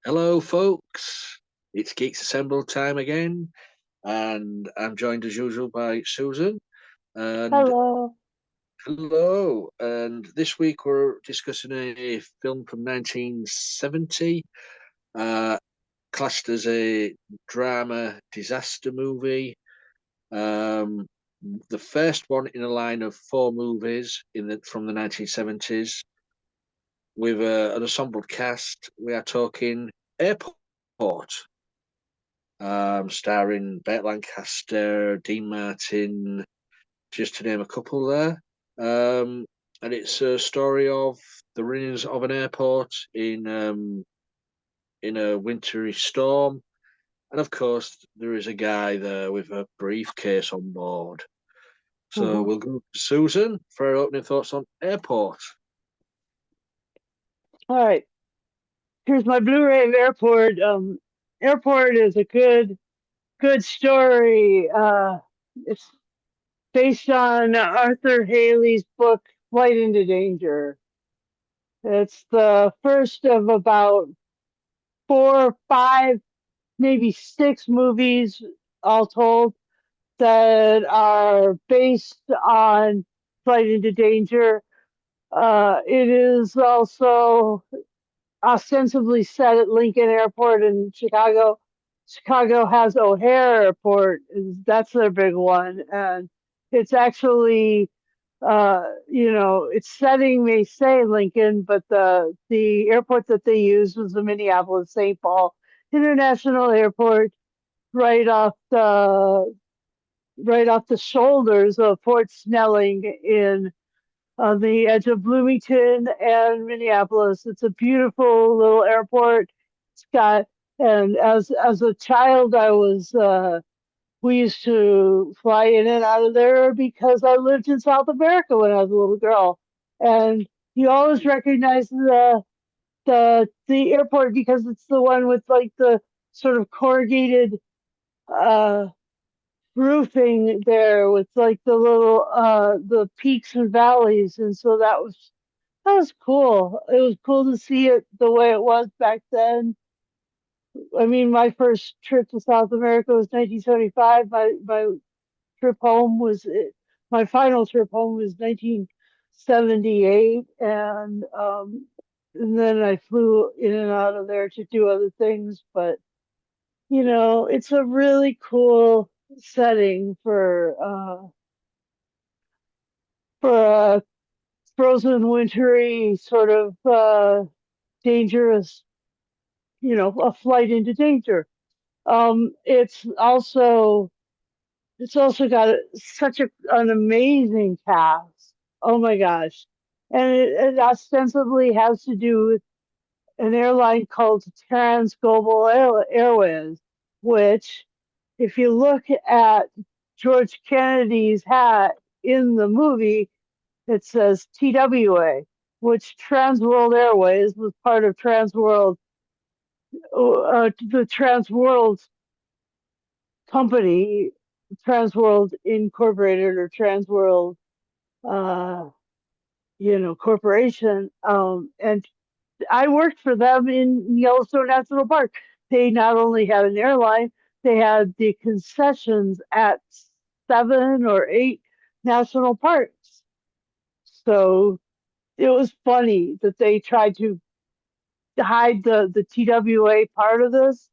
Hello, folks. It's Geeks Assemble time again, and I'm joined as usual by Susan. And Hello. hello. And this week we're discussing a film from 1970, uh, classed as a drama disaster movie. Um, the first one in a line of four movies from the 1970s with an ensemble cast. We are talking Airport. Starring Burt Lancaster, Dean Martin, just to name a couple there. And it's a story of the ruins of an airport in a wintry storm, and of course there is a guy there with a briefcase on board. So Mhm. we'll go to Susan for her opening thoughts on Airport. All right. Here's my Blu-ray of Airport. Airport is a good story. It's based on Arthur Haley's book, Flight into Danger. It's the first of about 4, 5, maybe 6 movies, all told, that are based on Flight into Danger. It is also ostensibly set at Lincoln Airport in Chicago. Chicago has O'Hare Airport, that's their big one, and it's actually, its setting may say Lincoln, but the airport that they used was the Minneapolis St. Paul International Airport, right off the right off the shoulders of Fort Snelling in on the edge of Bloomington and Minneapolis. It's a beautiful little airport. It's got, and as a child, we used to fly in and out of there because I lived in South America when I was a little girl, and you always recognize the airport because it's the one with like the sort of corrugated uh roofing there with like the peaks and valleys, and so that was cool. It was cool to see it the way it was back then. I mean, my first trip to South America was 1975. My trip home was my final trip home was 1978, and then I flew in and out of there to do other things. But it's a really cool setting for a frozen, wintry sort of dangerous, a flight into danger. It's also got an amazing cast. Oh my gosh. And it ostensibly has to do with an airline called Airways, which, if you look at George Kennedy's hat in the movie, it says TWA, which Trans World Airways was part of the Trans World company, Trans World Incorporated or Trans World, uh, corporation. And I worked for them in Yellowstone National Park. They not only had an airline, they had the concessions at 7 or 8 national parks. So it was funny that they tried to hide the TWA part of this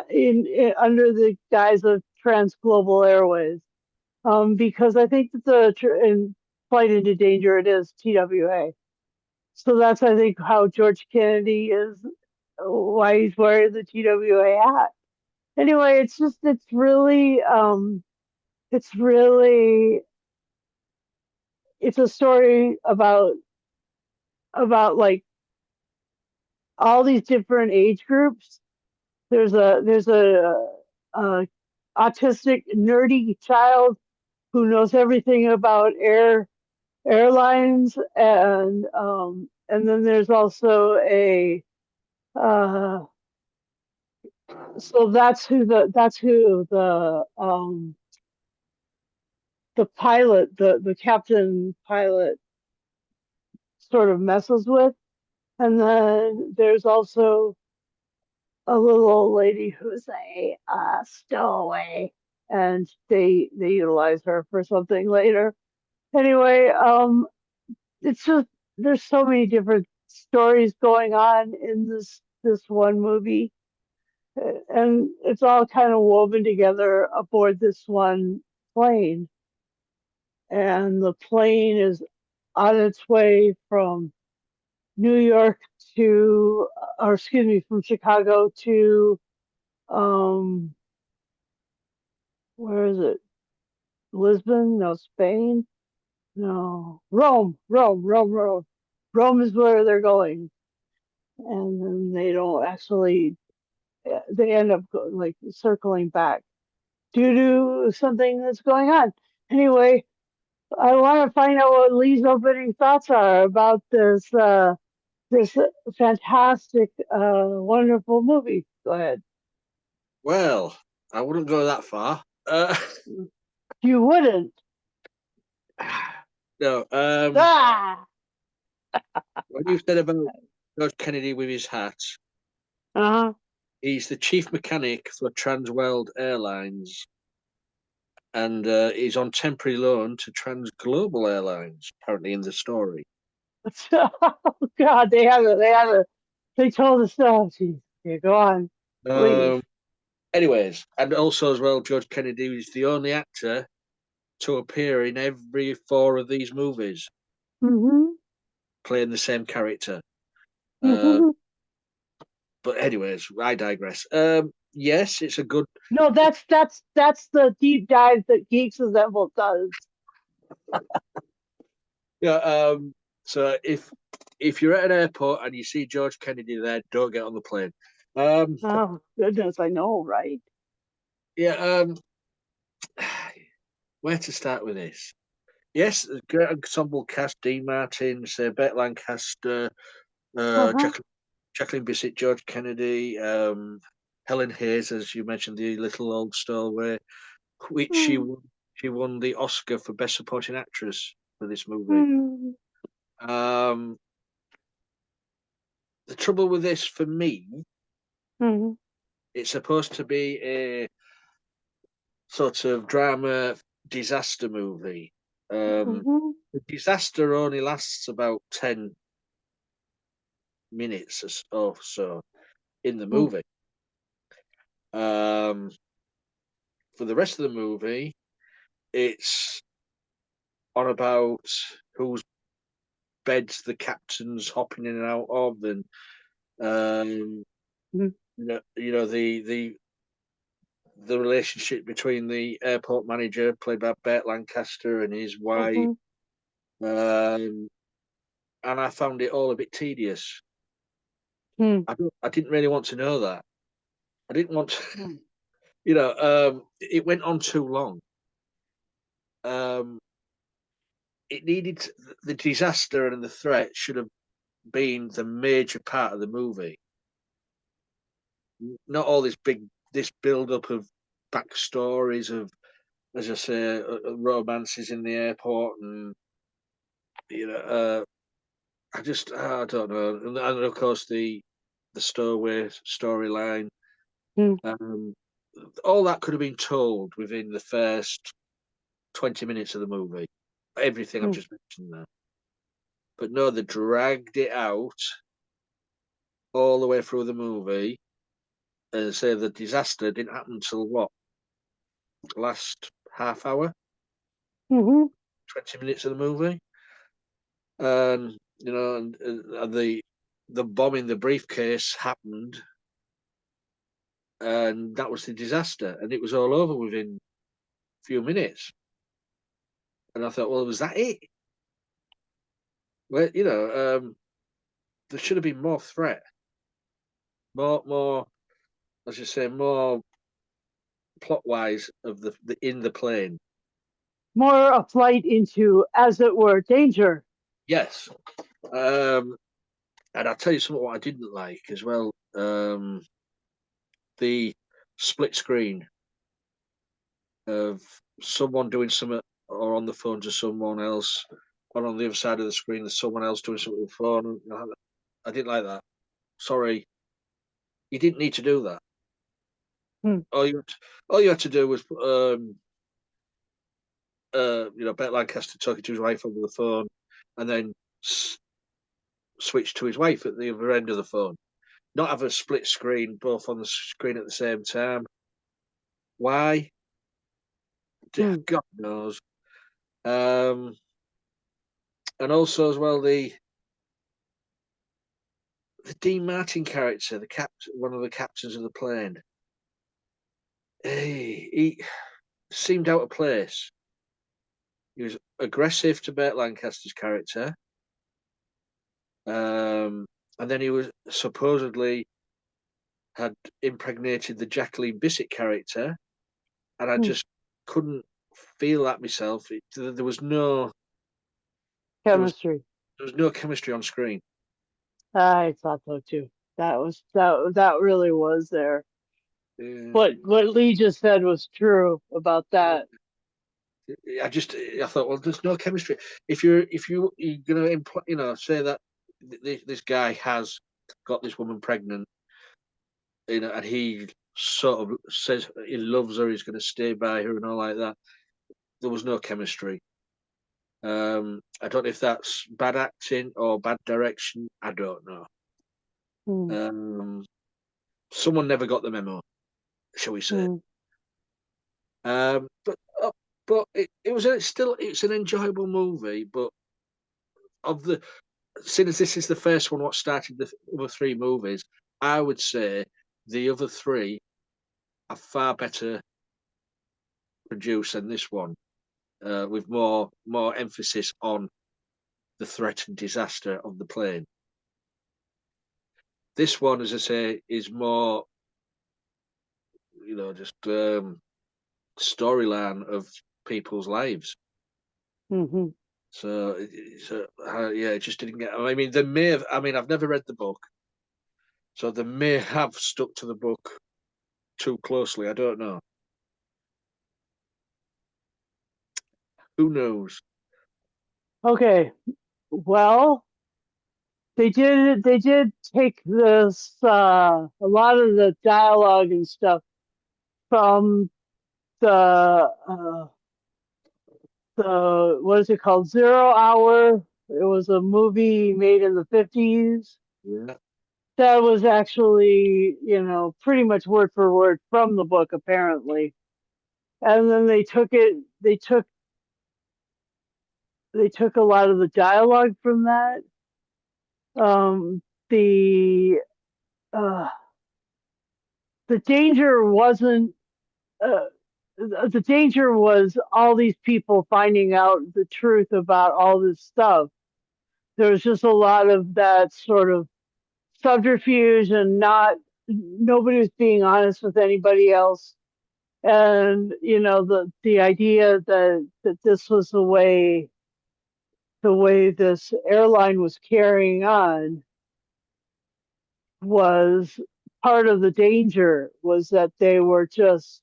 in under the guise of Trans Global Airways, because I think that in Flight into Danger it is TWA. So that's, I think, how George Kennedy is, why he's wearing the TWA hat. Anyway, it's really it's a story about like all these different age groups. There's a autistic nerdy child who knows everything about airlines, and then there's also a so that's who the pilot, the captain pilot, sort of messes with. And then there's also a little old lady who's a stowaway, and they utilize her for something later. Anyway, it's just there's so many different stories going on in this one movie, and it's all kind of woven together aboard this one plane. And the plane is on its way from New York to, or excuse me, from Chicago to, um, where is it? Lisbon? No, Spain? No, Rome, Rome, Rome, Rome. Rome is where they're going. And then they don't actually, they end up like circling back due to something that's going on. Anyway, I want to find out what Lee's opening thoughts are about this fantastic, wonderful movie. Go ahead. Well, I wouldn't go that far. You wouldn't. No. Ah. When you said about George Kennedy with his hat, Uh-huh. he's the chief mechanic for Transworld Airlines, and he's on temporary loan to Transglobal Airlines. Apparently, in the story. Oh God, they have it. They have it. They told us so. Jeez. Okay, go on, please. Um, Anyways, and also as well, George Kennedy is the only actor to appear in every four of these movies, Mm-hmm. playing the same character. Uh, Mm-hmm. but anyways, I digress. Yes, it's a good. No, that's the deep dive that Geeks Assemble does. Yeah. So if you're at an airport and you see George Kennedy there, don't get on the plane. Um, Oh goodness, I know, right? yeah. Where to start with this? Yes, a great ensemble cast: Dean Martin, say Bette Lancaster, Uh-huh. Jacqueline Bisset, George Kennedy, Helen Hayes, as you mentioned, the little old stowaway, which she won the Oscar for Best Supporting Actress for this movie. Mm-hmm. Um, the trouble with this for me, Mm-hmm. it's supposed to be a sort of drama disaster movie. Mm-hmm. The disaster only lasts about 10 minutes or so in the movie. Um, for the rest of the movie, it's on about whose beds the captain's hopping in and out of, and um, the relationship between the airport manager, played by Burt Lancaster, and his wife. Mm-hmm. Um, and I found it all a bit tedious. Mm-hmm. I didn't really want to know that. I didn't want to, Mm-hmm. it went on too long. Um, it needed the disaster and the threat should have been the major part of the movie, not all this build up of backstories of, as I say, romances in the airport, and you know, I don't know, and of course the stowaway storyline, um, all that could have been told within the first 20 minutes of the movie. Everything I've just mentioned there, but no, they dragged it out all the way through the movie, and say the disaster didn't happen until what, last half hour, Mm-hmm. 20 minutes of the movie, and the bomb in the briefcase happened, and that was the disaster, and it was all over within a few minutes. And I thought, well, was that it? Well, there should have been more threat, more, as you say, more plot wise of the in the plane. More a flight into, as it were, danger. Yes, um, and I'll tell you something what I didn't like as well. The split screen of someone doing something or on the phone to someone else, or on the other side of the screen there's someone else doing something with the phone. I didn't like that. Sorry, you didn't need to do that. Hmm. All you had to do was, Bet Lancaster talking to his wife over the phone, and then switch to his wife at the other end of the phone. Not have a split screen, both on the screen at the same time. Why? Hmm. God knows. Um, and also as well the Dean Martin character, the captain, one of the captains of the plane. He seemed out of place. He was aggressive to Burt Lancaster's character, and then he was supposedly had impregnated the Jacqueline Bisset character, and I Hmm. just couldn't feel that myself. There was no there was Chemistry. there was no chemistry on screen. I thought so too. That really was there. Uh, What Lee just said was true about that. I thought, well, there's no chemistry. You're gonna say that this guy has got this woman pregnant, and he sort of says he loves her, he's going to stay by her, and all like that. There was no chemistry. I don't know if that's bad acting or bad direction. I don't know. Hmm. Um, Someone never got the memo, shall we say? Hmm. Um, but uh, but it's an enjoyable movie. But of the seeing as this is the first one, what started the other three movies, I would say the other three are far better produced than this one, with more emphasis on the threat and disaster of the plane. This one, as I say, is more, just storyline of people's lives. Hmm. Yeah, it just didn't get. I mean, they may have. I mean, I've never read the book, so they may have stuck to the book too closely. I don't know. Who knows? Okay. Well, they did take this a lot of the dialogue and stuff from the what is it called? Zero Hour. It was a movie made in the 50s. Yeah. That was actually, pretty much word for word from the book, apparently. And then they took a lot of the dialogue from that. Um, the uh, the danger wasn't. Uh, the danger was all these people finding out the truth about all this stuff. There was just a lot of that sort of subterfuge, and not nobody was being honest with anybody else. And the idea that this was the way this airline was carrying on was part of the danger, was that there was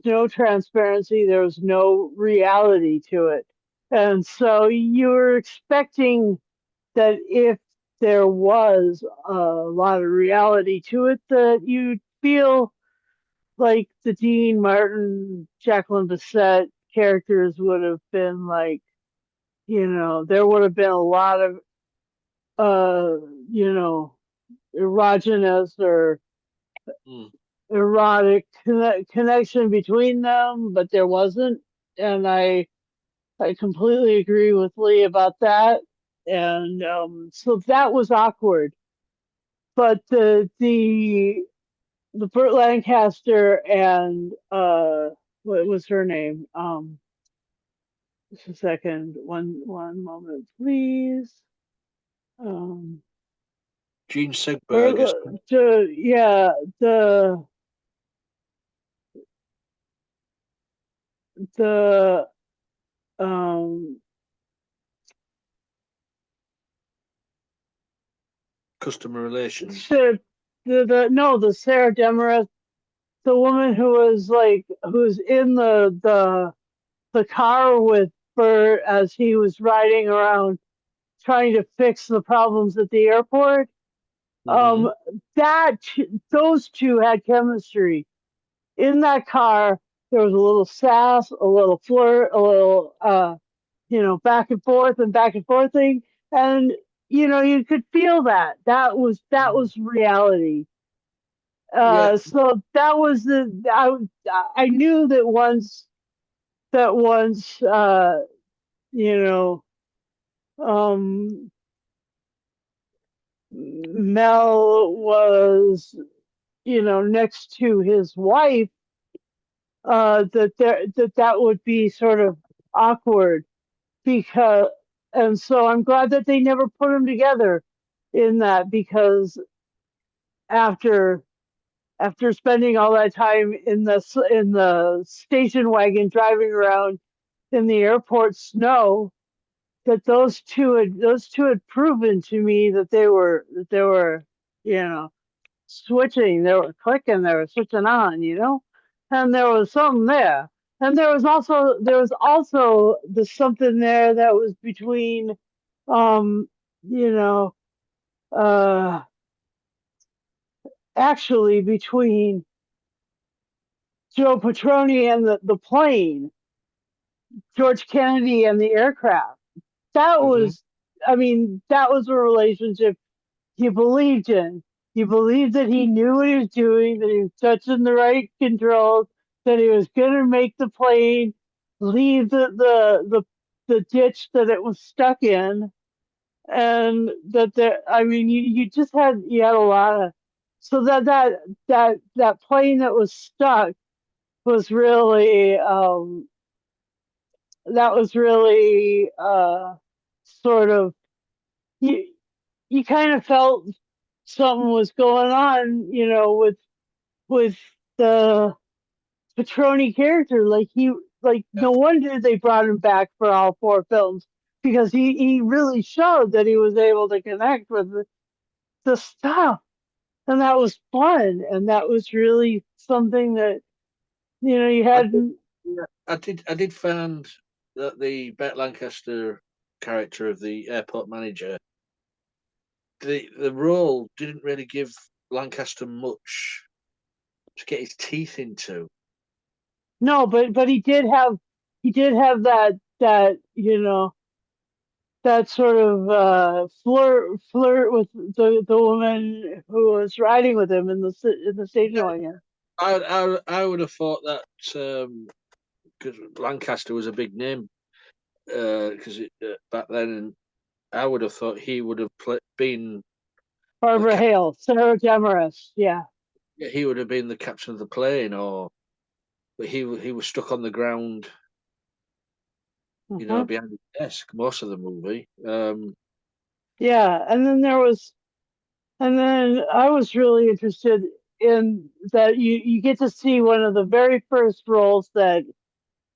no transparency, there was no reality to it. And so you were expecting that if there was a lot of reality to it, that you'd feel like the Dean Martin, Jacqueline Bisset characters would have been like, there would have been a lot of, uh, you know, erogenous or Mm. erotic connection between them, but there wasn't. And I completely agree with Lee about that. And so that was awkward. But the Burt Lancaster and what was her name? Just a second. One moment, please. Um, Gene Segberg as Burt, yeah, the um customer relations. Sarah, the no the Sarah Demarest, the woman who's in the car with Bert as he was riding around trying to fix the problems at the airport. Mm-hmm. That those two had chemistry in that car. There was a little sass, a little flirt, a little back and forth thing, and you could feel that. That was reality. Yeah, So that was I knew that once you know um Mel was next to his wife, that would be sort of awkward, because and so I'm glad that they never put them together in that, because after spending all that time in the station wagon driving around in the airport snow, that those two had proven to me that they were you know switching, they were clicking, they were switching on, and there was something there. And there was also the something there that was between, you know, uh, actually between Joe Petroni and the plane, George Kennedy and the aircraft. That mm-hmm. was, I mean, that was a relationship you believed in. You believed that he knew what he was doing, that he was touching the right controls, that he was going to make the plane leave the ditch that it was stuck in, and I mean, you had a lot of, so that plane that was stuck was really, sort of, you you kind of felt something was going on, with the Petroni character. Like Yeah. no wonder they brought him back for all four films, because he really showed that he was able to connect with the stuff, and that was fun, and that was really something that you I did, hadn't. yeah, I did find that the Burt Lancaster character of the airport manager, the role didn't really give Lancaster much to get his teeth into. No, but he did have that sort of flirt with the woman who was riding with him in the station wagon. I would have thought that, because Lancaster was a big name, because back then, and I would have thought he would have been the Barbara cap. Hale, Sarah Demarest, yeah. Yeah, he would have been the captain of the plane, or but he was stuck on the ground, Uh-huh. behind the desk most of the movie. Yeah, and then I was really interested in that you get to see one of the very first roles that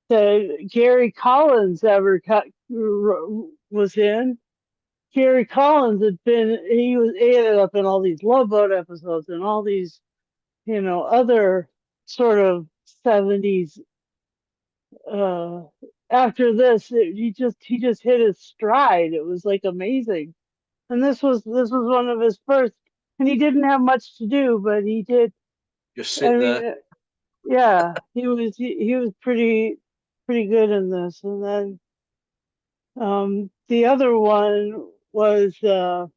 Gary Collins ever was in. Gary Collins he ended up in all these Love Boat episodes and all these, other sort of 70s. uh After this, he just hit his stride. It was like amazing. And this was one of his first, and he didn't have much to do, but he did. Just I sit there. mean, yeah, he was pretty good in this. And then the other one was the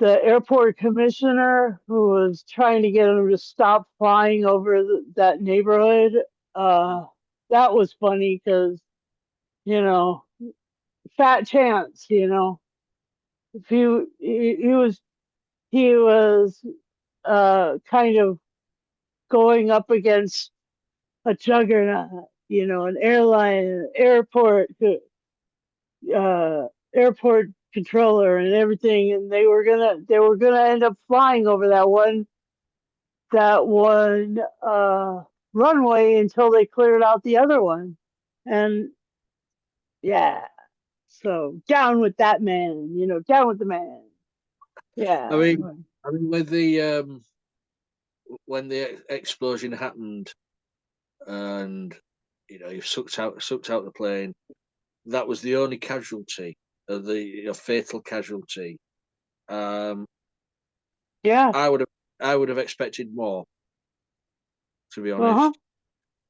airport commissioner, who was trying to get him to stop flying over that neighborhood. Uh, that was funny because, you know, fat chance, if he was kind of going up against a juggernaut, an airline, an uh, airport controller, and everything, and they were gonna end up flying over that one runway until they cleared out the other one. And yeah, so down with that man, down with the man. I Yeah. mean, with the when the explosion happened, and he sucked out the plane. That was the only casualty. the fatal casualty. Um, Yeah. I would have expected more, to be Uh-huh.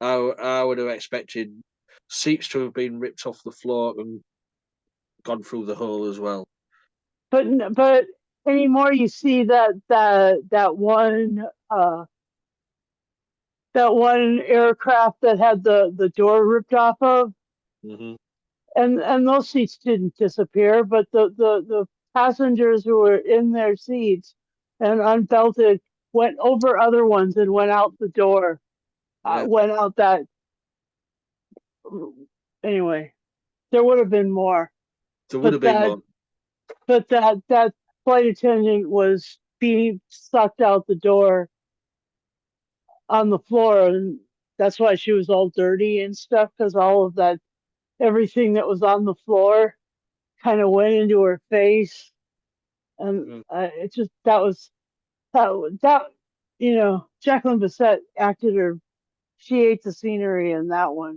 honest. I would have expected seats to have been ripped off the floor and gone through the hole as well. But anymore you see that one aircraft that had the door ripped off of, Hmm. and those seats didn't disappear, but the passengers who were in their seats and unbelted went over other ones and went out the door, Yeah, went out that anyway. There would have been more, there would but have been more. that flight attendant was being sucked out the door on the floor, and that's why she was all dirty and stuff, because all of that, everything that was on the floor kind of went into her face, and Mm. it just that Jacqueline Bisset acted her. She ate the scenery in Yeah,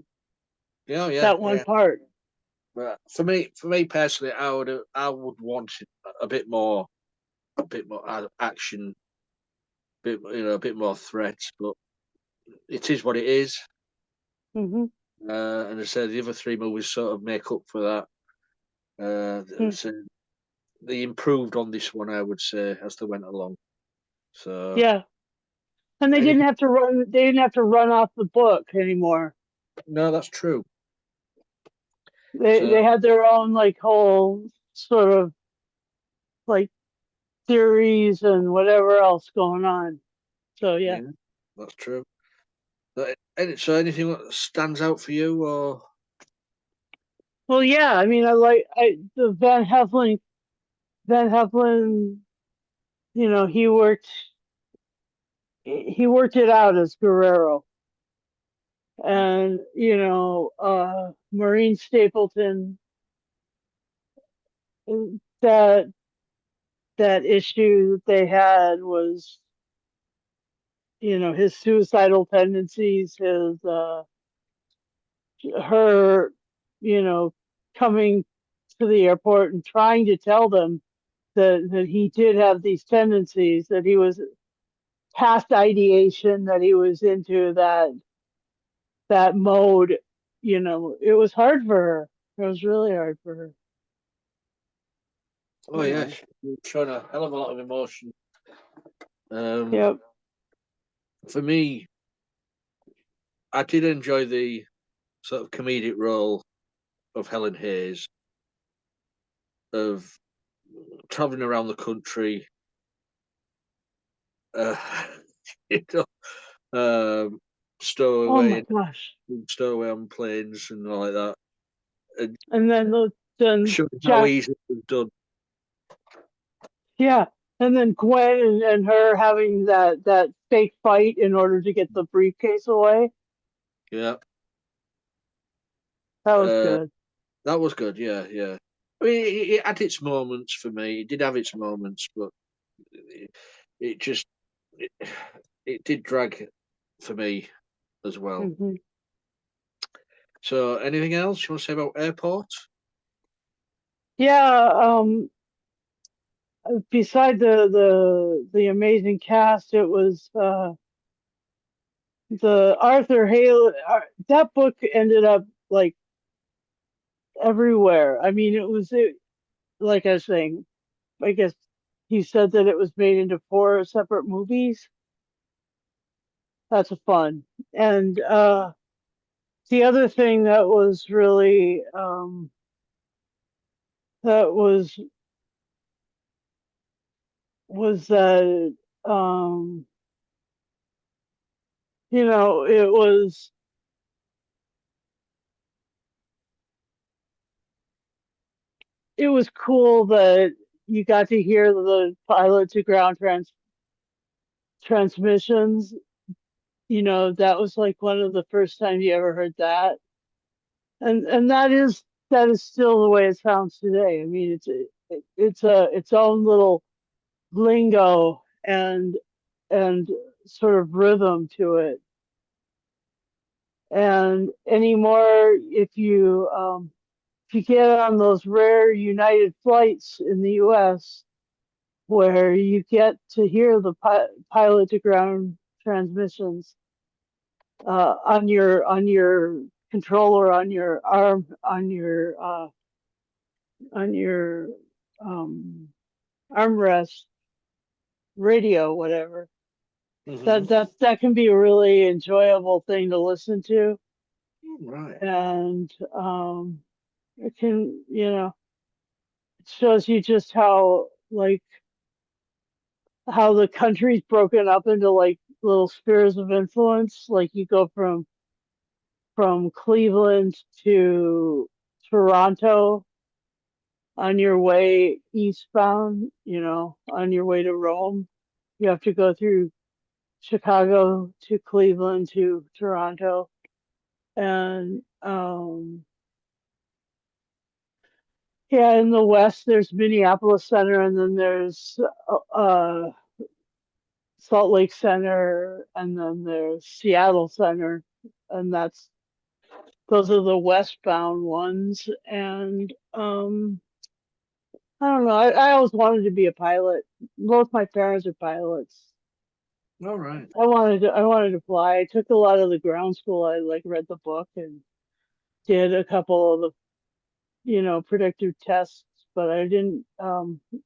yeah, that one yeah. part. But for me personally, I would want a bit more action, a bit more threat. But it is what it is. Hmm. And I said the other three movies sort of make up for that. So they improved on this one, I would say, as they went along. So Yeah, and they didn't anything? have to run. They didn't have to run off the book anymore. No, that's true. They So had their own like whole sort of like theories and whatever else going on. So yeah. yeah, that's true. So anything that stands out for you, or Well, yeah. I mean, I the Van Heflin. He worked it out as Guerrero, and Maureen Stapleton. That that issue that they had was, his suicidal tendencies, his her, you know, coming to the airport and trying to tell them that he did have these tendencies, that he was past ideation, that he was into that mode. It was hard for her. It was really hard for her. oh Anyway. yes, you're showing a hell of a lot of emotion. Um, Yep. for me, I did enjoy the sort of comedic role of Helen Hayes of traveling around the country, uh, you know, um, Oh my stowaway gosh. stowaway on planes and all like that, and And then showing how Jack, easy it was done. yeah. And then Gwen and her having that fake fight in order to get the briefcase away. Yeah, That was uh, good. that was good. Yeah, yeah. I mean, it had its moments for me. It did have its moments, but it just it, it did drag for me as well. Hmm. So, anything else you want to say about Airport? Yeah. Beside the amazing cast, it was the Arthur Haley. That book ended up like everywhere. I mean, like I was saying. I guess he said that it was made into four separate movies. That's fun. And the other thing that was really that was that um, it was cool that you got to hear the pilot to ground transmissions. That was like one of the first times you ever heard that, and that is still the way it sounds today. I mean, it's its own little lingo and sort of rhythm to it. And anymore, if you if you get on those rare United flights in the U.S. where you get to hear the pilot to ground transmissions on your controller, on your arm, on your um, armrest, radio, whatever. Hmm. That can be a really enjoyable thing to listen to, Right. and it can, it shows you just how how the country's broken up into like little spheres of influence. Like you go from Cleveland to Toronto on your way eastbound, on your way to Rome. You have to go through Chicago to Cleveland to Toronto. And yeah, in the West, there's Minneapolis Center, and then there's Salt Lake Center, and then there's Seattle Center, and those are the westbound ones. And I don't know. I always wanted to be a pilot. Both my parents are pilots. All right. I wanted to fly. I took a lot of the ground school. I like read the book and did a couple of the predictive tests, but I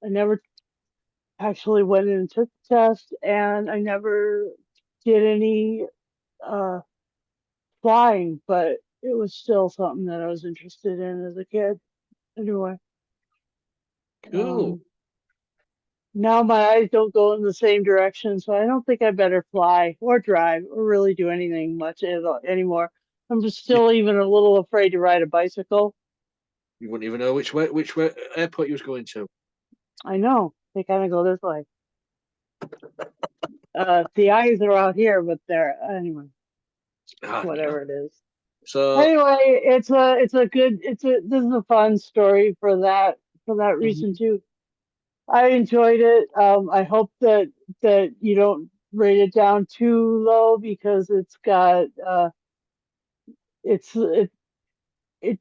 never actually went in and took the test, and I never did any uh flying, but it was still something that I was interested in as a kid. Anyway, Cool. um, now my eyes don't go in the same direction, so I don't think I better fly or drive or really do anything much anymore. I'm just You, still even a little afraid to ride a bicycle. you wouldn't even know which way airport you was going to. I know they kind of go this way. The eyes are out here, but they're anyway. Ah, yeah. Whatever it is. So, Anyway, this is a fun story for that reason mhm. too. I enjoyed it. I hope that you don't rate it down too low because it it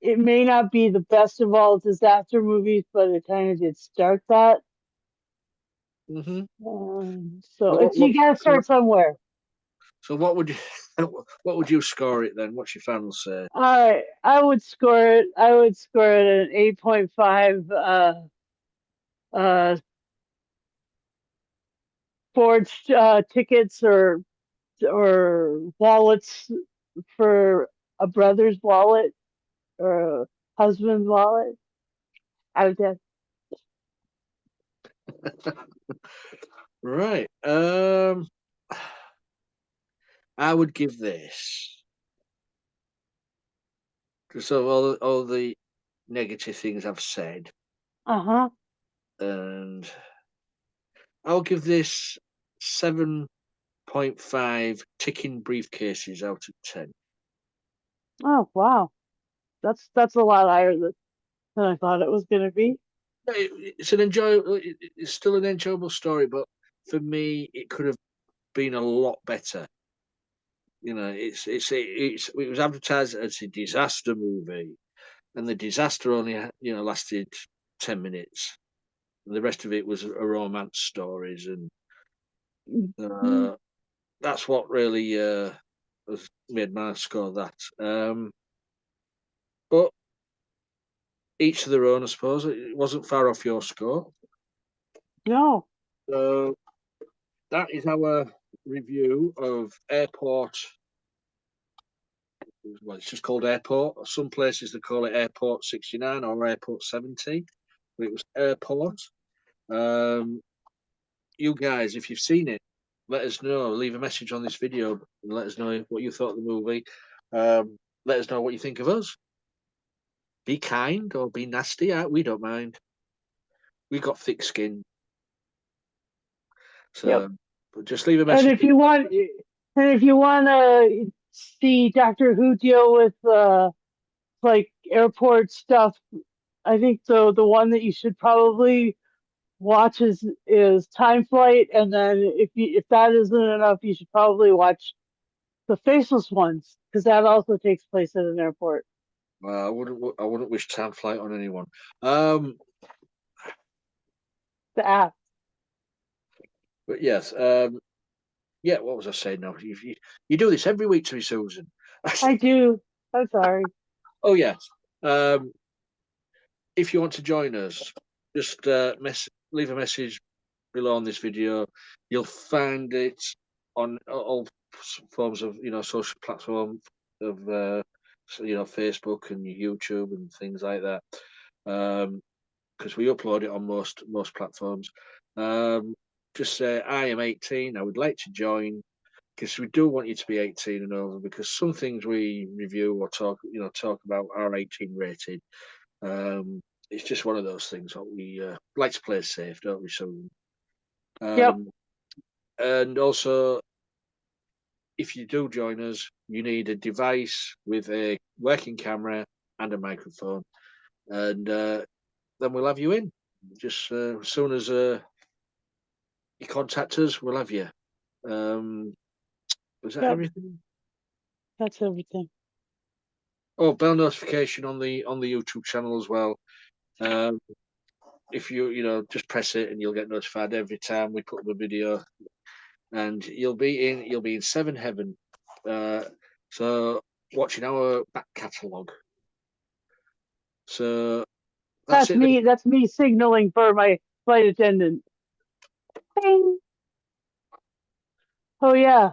it may not be the best of all disaster movies, but it kind of did start that. Mhm. So What, it's what, you gotta so, start somewhere. so what would you what would you score it then? What's your final say? All right, I would score it an 8.5 uh forged tickets or wallets for a brother's wallet or a husband's wallet. I would guess. Right. I would give this because of all the negative things I've said, Uh-huh. and I'll give this 7.5 ticking briefcases out of 10. Oh wow. That's a lot higher than I thought it was gonna be. It's an enjoyable. It's still an enjoyable story, but for me, it could have been a lot better. It was advertised as a disaster movie, and the disaster only lasted 10 minutes. And the rest of it was a romance stories, and Mhm. uh, that's what really has made my score that. But each to their own, I suppose. It wasn't far off your score. No. So that is our review of Airport. Well, it's just called Airport. Some places they call it Airport 69 or Airport 70. But it was Airport. Um, you guys, if you've seen it, let us know. Leave a message on this video and let us know what you thought of the movie. Let us know what you think of us. Be kind or be nasty. We don't mind. We got thick skin. Yep. So but just leave a And message. if you want to see Doctor Who deal with like airport stuff, I think the one that you should probably watch is Time Flight, and then if that isn't enough, you should probably watch the Faceless Ones because that also takes place at an airport. I wouldn't wish time flight on anyone. Um, The app. but yes. Yeah. What was I saying now? You do this every week to me, Susan. I do. I'm sorry. Oh yes. Um, if you want to join us, just leave a message below on this video. You'll find it on all forms of social platform of Facebook and YouTube and things like that. Because we upload it on most platforms. Um, just say I am 18. I would like to join because we do want you to be 18 and over. Because some things we review or talk about are 18 rated. Um, it's just one of those things that we like to play safe, don't we? So, Yep. um, and also, if you do join us, you need a device with a working camera and a microphone, and then we'll have you in. Just as soon as you contact us, we'll have you. Um, was that Yep. everything? That's everything. Oh, bell notification on the YouTube channel as well. Um, if just press it and you'll get notified every time we put up a video, and you'll be in seven heaven. So watching our back catalogue. So that's That's it. Then. me. That's me signaling for my flight attendant. Bing. Oh yeah.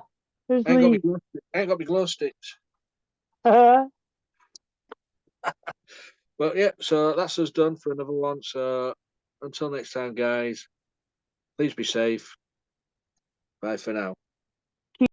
There's I ain't got me. Lee. I ain't got me glow sticks. Uh, But yeah, so that's us done for another one. So until next time, guys, please be safe. Bye for now.